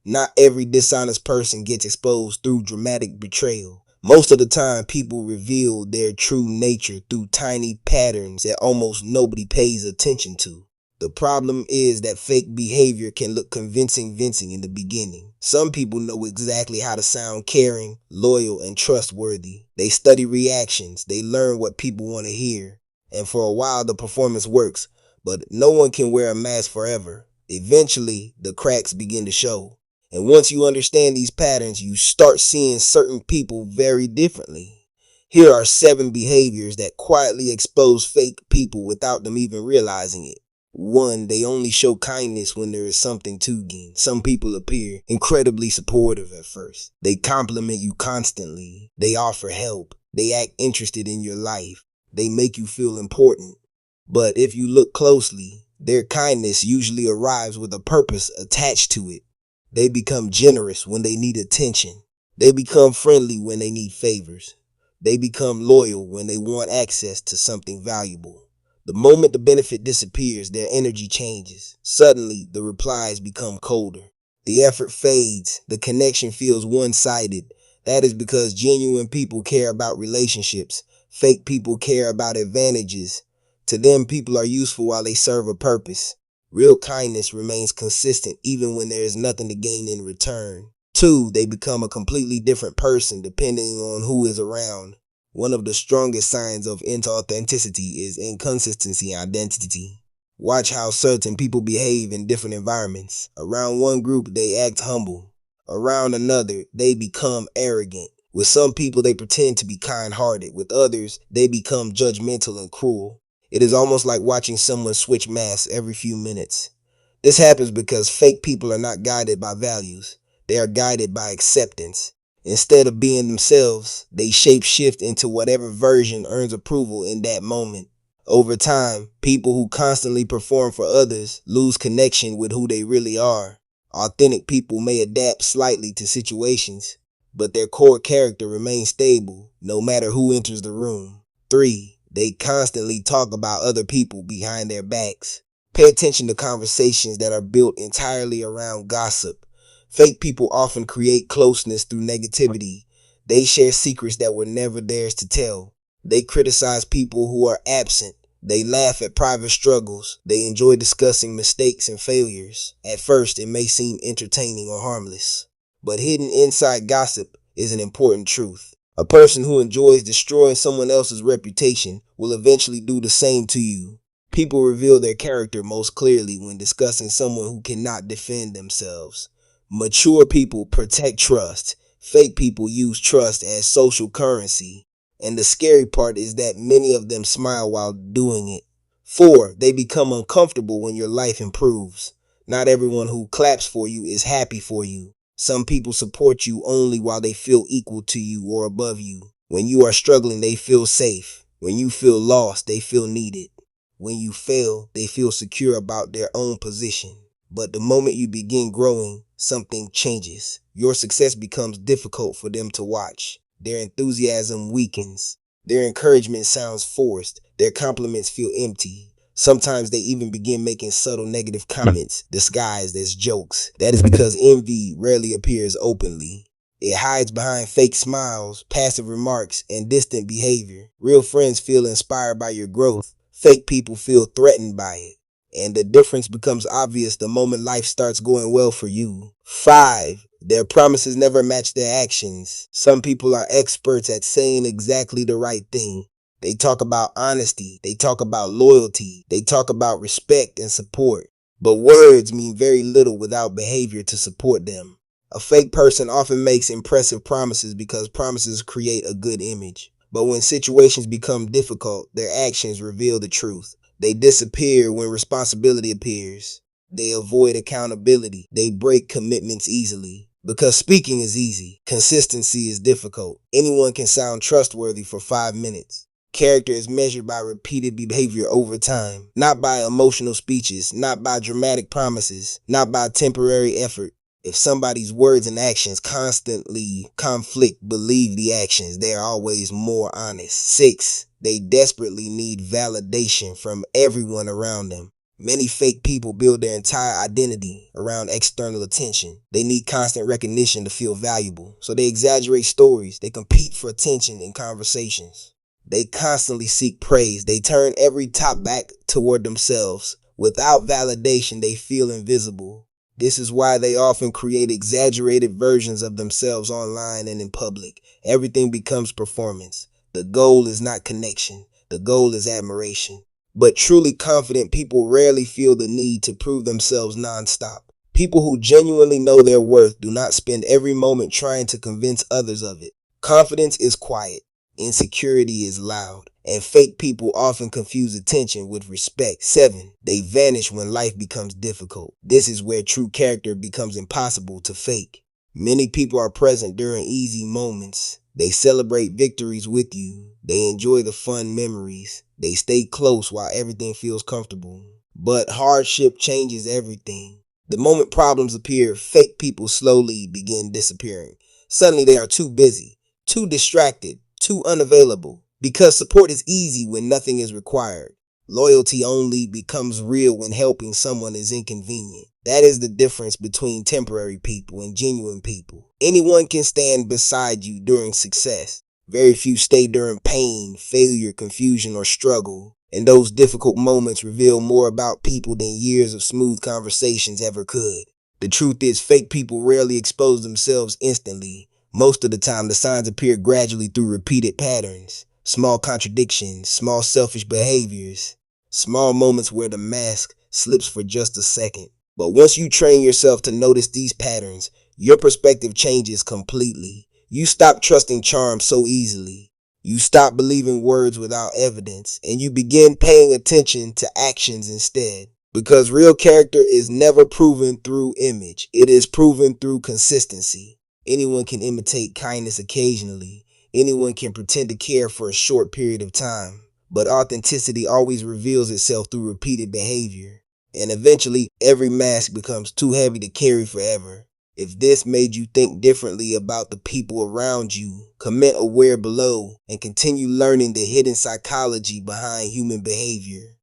Not every dishonest person gets exposed through dramatic betrayal. Most of the time, people reveal their true nature through tiny patterns that almost nobody pays attention to. The problem is that fake behavior can look convincing in the beginning. Some people know exactly how to sound caring, loyal, and trustworthy. They study reactions, they learn what people want to hear, and for a while the performance works, but no one can wear a mask forever. Eventually, the cracks begin to show. And once you understand these patterns, you start seeing certain people very differently. Here are 7 behaviors that quietly expose fake people without them even realizing it. 1. They only show kindness when there is something to gain. Some people appear incredibly supportive at first. They compliment you constantly. They offer help. They act interested in your life. They make you feel important. But if you look closely, their kindness usually arrives with a purpose attached to it. They become generous when they need attention. They become friendly when they need favors. They become loyal when they want access to something valuable. The moment the benefit disappears, their energy changes. Suddenly, the replies become colder. The effort fades. The connection feels one-sided. That is because genuine people care about relationships. Fake people care about advantages. To them, people are useful while they serve a purpose. Real kindness remains consistent even when there is nothing to gain in return. 2. They become a completely different person depending on who is around. One of the strongest signs of inauthenticity is inconsistency identity. Watch how certain people behave in different environments. Around one group, they act humble. Around another, they become arrogant. With some people, they pretend to be kind-hearted. With others, they become judgmental and cruel. It is almost like watching someone switch masks every few minutes. This happens because fake people are not guided by values. They are guided by acceptance. Instead of being themselves, they shape-shift into whatever version earns approval in that moment. Over time, people who constantly perform for others lose connection with who they really are. Authentic people may adapt slightly to situations, but their core character remains stable no matter who enters the room. 3. They constantly talk about other people behind their backs. Pay attention to conversations that are built entirely around gossip. Fake people often create closeness through negativity. They share secrets that were never theirs to tell. They criticize people who are absent. They laugh at private struggles. They enjoy discussing mistakes and failures. At first, it may seem entertaining or harmless, but hidden inside gossip is an important truth. A person who enjoys destroying someone else's reputation will eventually do the same to you. People reveal their character most clearly when discussing someone who cannot defend themselves. Mature people protect trust. Fake people use trust as social currency. And the scary part is that many of them smile while doing it. 4. They become uncomfortable when your life improves. Not everyone who claps for you is happy for you. Some people support you only while they feel equal to you or above you. When you are struggling, they feel safe. When you feel lost, they feel needed. When you fail, they feel secure about their own position. But the moment you begin growing, something changes. Your success becomes difficult for them to watch. Their enthusiasm weakens. Their encouragement sounds forced. Their compliments feel empty. Sometimes they even begin making subtle negative comments disguised as jokes. That is because envy rarely appears openly. It hides behind fake smiles, passive remarks, and distant behavior. Real friends feel inspired by your growth. Fake people feel threatened by it. And the difference becomes obvious the moment life starts going well for you. 5. Their promises never match their actions. Some people are experts at saying exactly the right thing. They talk about honesty. They talk about loyalty. They talk about respect and support. But words mean very little without behavior to support them. A fake person often makes impressive promises because promises create a good image. But when situations become difficult, their actions reveal the truth. They disappear when responsibility appears. They avoid accountability. They break commitments easily. Because speaking is easy, consistency is difficult. Anyone can sound trustworthy for 5 minutes. Character is measured by repeated behavior over time, not by emotional speeches, not by dramatic promises, not by temporary effort. If somebody's words and actions constantly conflict, believe the actions. They are always more honest. 6. They desperately need validation from everyone around them. Many fake people build their entire identity around external attention. They need constant recognition to feel valuable, so they exaggerate stories, they compete for attention in conversations. They constantly seek praise, they turn every top back toward themselves. Without validation, they feel invisible. This is why they often create exaggerated versions of themselves online and in public. Everything becomes performance. The goal is not connection, the goal is admiration. But truly confident people rarely feel the need to prove themselves nonstop. People who genuinely know their worth do not spend every moment trying to convince others of it. Confidence is quiet, insecurity is loud, and fake people often confuse attention with respect. 7. They vanish when life becomes difficult. This is where true character becomes impossible to fake. Many people are present during easy moments. They celebrate victories with you. They enjoy the fun memories. They stay close while everything feels comfortable. But hardship changes everything. The moment problems appear, fake people slowly begin disappearing. Suddenly they are too busy, too distracted, too unavailable. Because support is easy when nothing is required. Loyalty only becomes real when helping someone is inconvenient. That is the difference between temporary people and genuine people. Anyone can stand beside you during success. Very few stay during pain, failure, confusion, or struggle. And those difficult moments reveal more about people than years of smooth conversations ever could. The truth is, fake people rarely expose themselves instantly. Most of the time, the signs appear gradually through repeated patterns. Small contradictions, small selfish behaviors, small moments where the mask slips for just a second. But once you train yourself to notice these patterns, your perspective changes completely. You stop trusting charm so easily. You stop believing words without evidence, and you begin paying attention to actions instead. Because real character is never proven through image, it is proven through consistency. Anyone can imitate kindness occasionally. Anyone can pretend to care for a short period of time. But authenticity always reveals itself through repeated behavior. And eventually, every mask becomes too heavy to carry forever. If this made you think differently about the people around you, comment aware below and continue learning the hidden psychology behind human behavior.